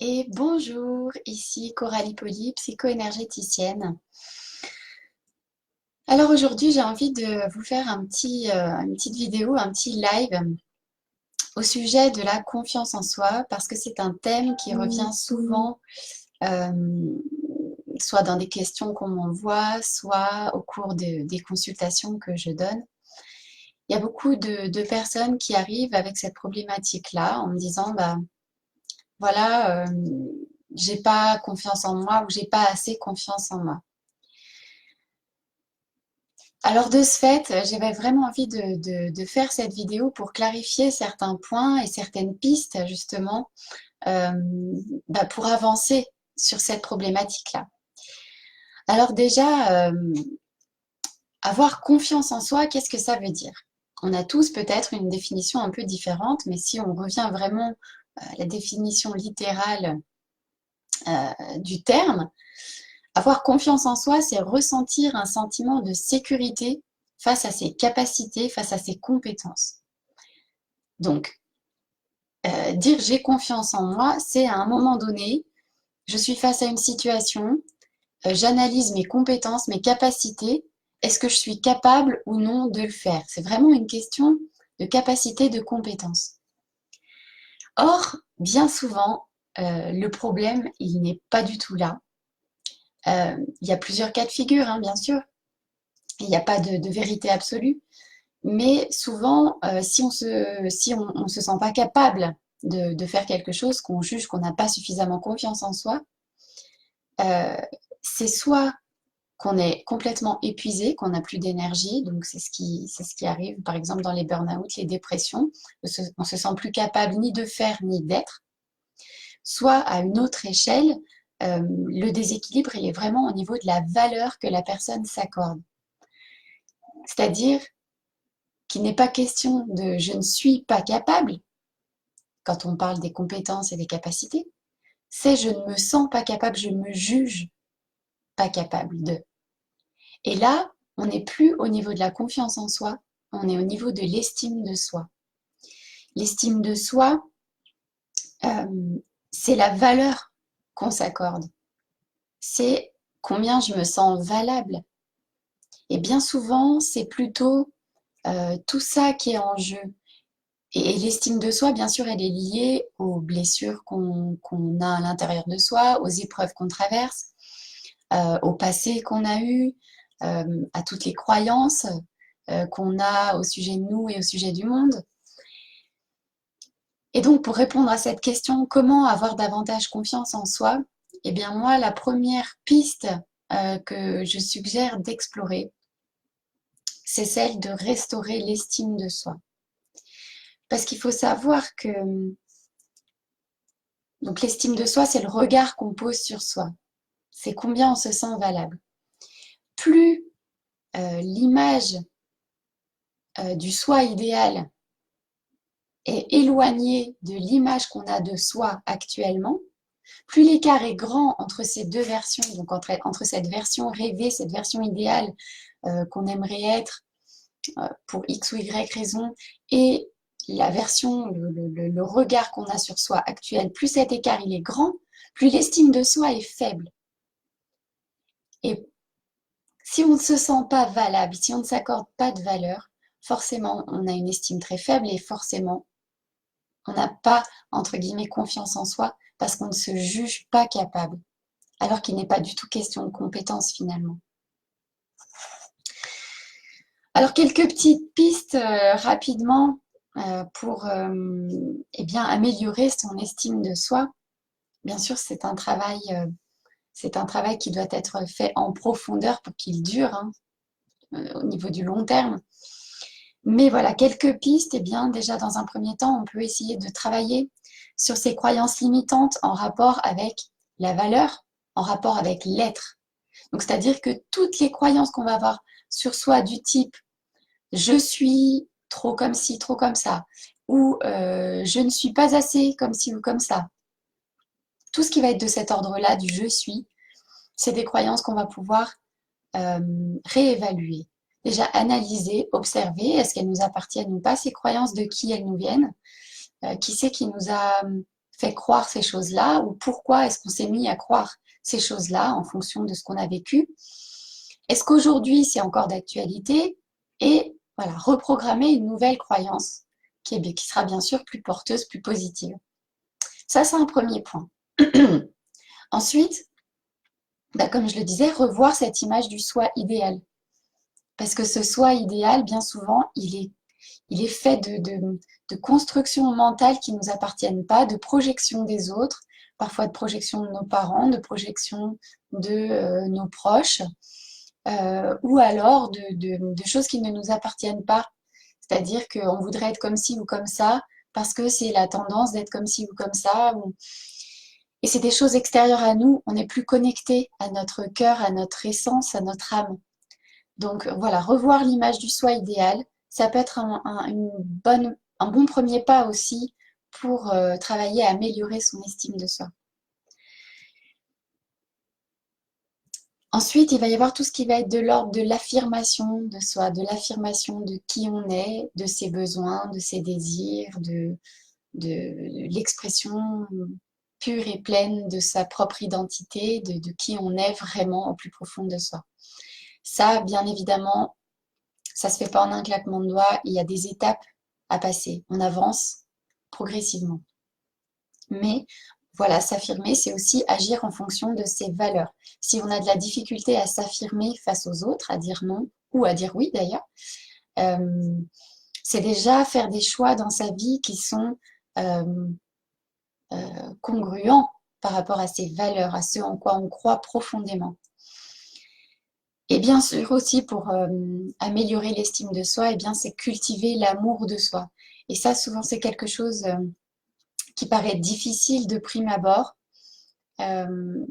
Et bonjour, ici Coralie Poly, psycho-énergéticienne. Alors aujourd'hui, j'ai envie de vous faire une petite vidéo, un petit live au sujet de la confiance en soi, parce que c'est un thème qui revient souvent, euh, soit dans des questions qu'on m'envoie, soit au cours des consultations que je donne. Il y a beaucoup de personnes qui arrivent avec cette problématique-là en me disant, bah voilà, j'ai pas confiance en moi ou j'ai pas assez confiance en moi. Alors de ce fait, j'avais vraiment envie de faire cette vidéo pour clarifier certains points et certaines pistes justement euh, pour avancer sur cette problématique-là. Alors déjà, avoir confiance en soi, qu'est-ce que ça veut dire? On a tous peut-être une définition un peu différente, mais si on revient vraiment à la définition littérale du terme, avoir confiance en soi, c'est ressentir un sentiment de sécurité face à ses capacités, face à ses compétences. Donc, dire j'ai confiance en moi, c'est à un moment donné, je suis face à une situation, j'analyse mes compétences, mes capacités, est-ce que je suis capable ou non de le faire? C'est vraiment une question de capacité, de compétence. Or, bien souvent, le problème, il n'est pas du tout là. Il y a plusieurs cas de figure, hein, bien sûr. Il n'y a pas de vérité absolue. Mais souvent, si on se sent pas capable de faire quelque chose, qu'on juge qu'on n'a pas suffisamment confiance en soi, euh, c'est soit qu'on est complètement épuisé, qu'on n'a plus d'énergie, donc c'est ce qui arrive par exemple dans les burn-out, les dépressions, on se sent plus capable ni de faire ni d'être, soit à une autre échelle, le déséquilibre il est vraiment au niveau de la valeur que la personne s'accorde. C'est-à-dire qu'il n'est pas question de je ne suis pas capable quand on parle des compétences et des capacités, c'est je ne me sens pas capable, je me juge pas capable de. Et là, on n'est plus au niveau de la confiance en soi, on est au niveau de l'estime de soi. L'estime de soi, c'est la valeur qu'on s'accorde. C'est combien je me sens valable. Et bien souvent, c'est plutôt tout ça qui est en jeu. Et l'estime de soi, bien sûr, elle est liée aux blessures qu'on a à l'intérieur de soi, aux épreuves qu'on traverse, au passé qu'on a eu, à toutes les croyances qu'on a au sujet de nous et au sujet du monde. Et donc, pour répondre à cette question, comment avoir davantage confiance en soi? Eh bien, moi, la première piste que je suggère d'explorer, c'est celle de restaurer l'estime de soi. Parce qu'il faut savoir que donc l'estime de soi, c'est le regard qu'on pose sur soi. C'est combien on se sent valable. Plus l'image du soi idéal est éloignée de l'image qu'on a de soi actuellement, plus l'écart est grand entre ces deux versions, donc entre cette version rêvée, cette version idéale qu'on aimerait être pour X ou Y raison, et la version, le regard qu'on a sur soi actuel, plus cet écart il est grand, plus l'estime de soi est faible. Et si on ne se sent pas valable, si on ne s'accorde pas de valeur, forcément on a une estime très faible et forcément on n'a pas, entre guillemets, confiance en soi parce qu'on ne se juge pas capable, alors qu'il n'est pas du tout question de compétence finalement. Alors quelques petites pistes rapidement pour eh bien, améliorer son estime de soi. Bien sûr, c'est un travail qui doit être fait en profondeur pour qu'il dure hein, au niveau du long terme. Mais voilà, quelques pistes. Eh bien, déjà, dans un premier temps, on peut essayer de travailler sur ses croyances limitantes en rapport avec la valeur, en rapport avec l'être. Donc, c'est-à-dire que toutes les croyances qu'on va avoir sur soi du type je suis trop comme ci, trop comme ça, ou je ne suis pas assez comme ci ou comme ça. Tout ce qui va être de cet ordre-là, du je suis, c'est des croyances qu'on va pouvoir euh, réévaluer. Déjà analyser, observer, est-ce qu'elles nous appartiennent ou pas, ces croyances, de qui elles nous viennent, qui c'est qui nous a fait croire ces choses-là ou pourquoi est-ce qu'on s'est mis à croire ces choses-là en fonction de ce qu'on a vécu. Est-ce qu'aujourd'hui c'est encore d'actualité? Et voilà, reprogrammer une nouvelle croyance qui sera bien sûr plus porteuse, plus positive. Ça, c'est un premier point. Ensuite, comme je le disais, revoir cette image du soi idéal. Parce que ce soi idéal, bien souvent, il est fait de constructions mentales qui ne nous appartiennent pas, de projections des autres, parfois de projections de nos parents, de projections de nos proches, ou alors de choses qui ne nous appartiennent pas. C'est-à-dire qu'on voudrait être comme ci ou comme ça, parce que c'est la tendance d'être comme ci ou comme ça. Et c'est des choses extérieures à nous, on n'est plus connecté à notre cœur, à notre essence, à notre âme. Donc voilà, revoir l'image du soi idéal, ça peut être un bon premier pas aussi pour travailler à améliorer son estime de soi. Ensuite, il va y avoir tout ce qui va être de l'ordre de l'affirmation de soi, de l'affirmation de qui on est, de ses besoins, de ses désirs, de l'expression pure et pleine de sa propre identité, de qui on est vraiment au plus profond de soi. Ça, bien évidemment, ça ne se fait pas en un claquement de doigts, il y a des étapes à passer. On avance progressivement. Mais voilà, s'affirmer, c'est aussi agir en fonction de ses valeurs. Si on a de la difficulté à s'affirmer face aux autres, à dire non, ou à dire oui d'ailleurs, c'est déjà faire des choix dans sa vie qui sont congruents par rapport à ses valeurs, à ce en quoi on croit profondément. Et bien sûr aussi pour améliorer l'estime de soi, c'est cultiver l'amour de soi. Et ça, souvent, c'est quelque chose qui paraît difficile de prime abord, euh,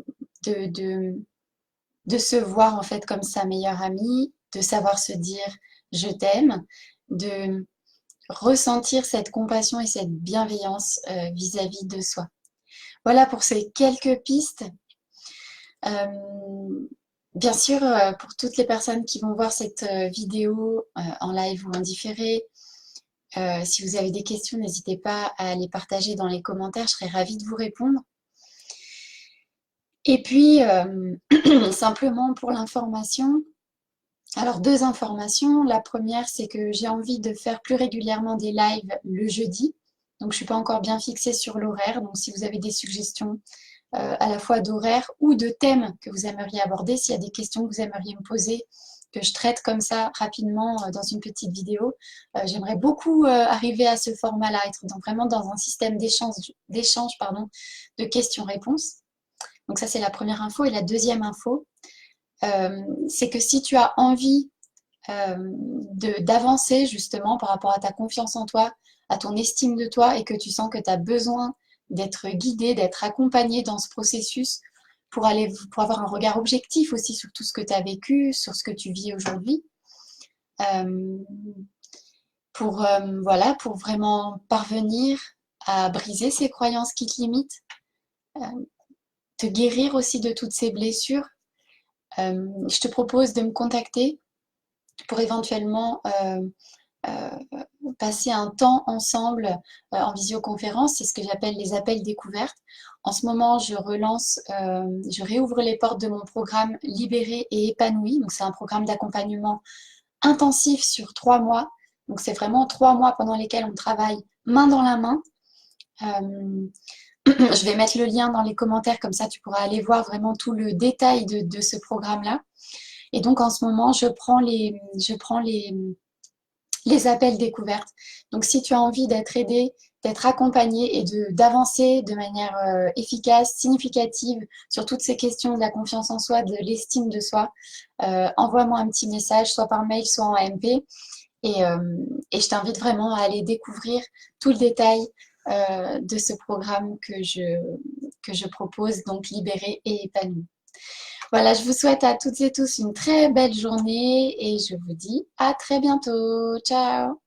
de se voir en fait comme sa meilleure amie, de savoir se dire je t'aime, de ressentir cette compassion et cette bienveillance vis-à-vis de soi. Voilà pour ces quelques pistes. Bien sûr, pour toutes les personnes qui vont voir cette vidéo en live ou en différé, si vous avez des questions, n'hésitez pas à les partager dans les commentaires, je serai ravie de vous répondre. Et puis, simplement pour l'information, alors 2 informations. La première, c'est que j'ai envie de faire plus régulièrement des lives le jeudi. Donc, je ne suis pas encore bien fixée sur l'horaire. Donc, si vous avez des suggestions à la fois d'horaire ou de thèmes que vous aimeriez aborder, s'il y a des questions que vous aimeriez me poser, que je traite comme ça rapidement dans une petite vidéo, j'aimerais beaucoup arriver à ce format-là, être vraiment dans un système d'échange de questions-réponses. Donc ça, c'est la première info. Et la deuxième info, c'est que si tu as envie d'avancer justement par rapport à ta confiance en toi, à ton estime de toi et que tu sens que tu as besoin d'être guidé, d'être accompagné dans ce processus pour avoir un regard objectif aussi sur tout ce que tu as vécu, sur ce que tu vis aujourd'hui, voilà, pour vraiment parvenir à briser ces croyances qui te limitent, te guérir aussi de toutes ces blessures. Je te propose de me contacter pour éventuellement passer un temps ensemble en visioconférence. C'est ce que j'appelle les appels découvertes. En ce moment, je réouvre les portes de mon programme Libéré et épanoui. Donc, c'est un programme d'accompagnement intensif sur 3 mois. Donc, c'est vraiment 3 mois pendant lesquels on travaille main dans la main. Je vais mettre le lien dans les commentaires, comme ça tu pourras aller voir vraiment tout le détail de ce programme-là. Et donc en ce moment, je prends les appels découvertes. Donc si tu as envie d'être aidé, d'être accompagné et d'avancer de manière efficace, significative sur toutes ces questions de la confiance en soi, de l'estime de soi, envoie-moi un petit message, soit par mail, soit en MP. Et je t'invite vraiment à aller découvrir tout le détail de ce programme que je propose, donc Libéré et épanoui. Voilà, je vous souhaite à toutes et tous une très belle journée et je vous dis à très bientôt. Ciao!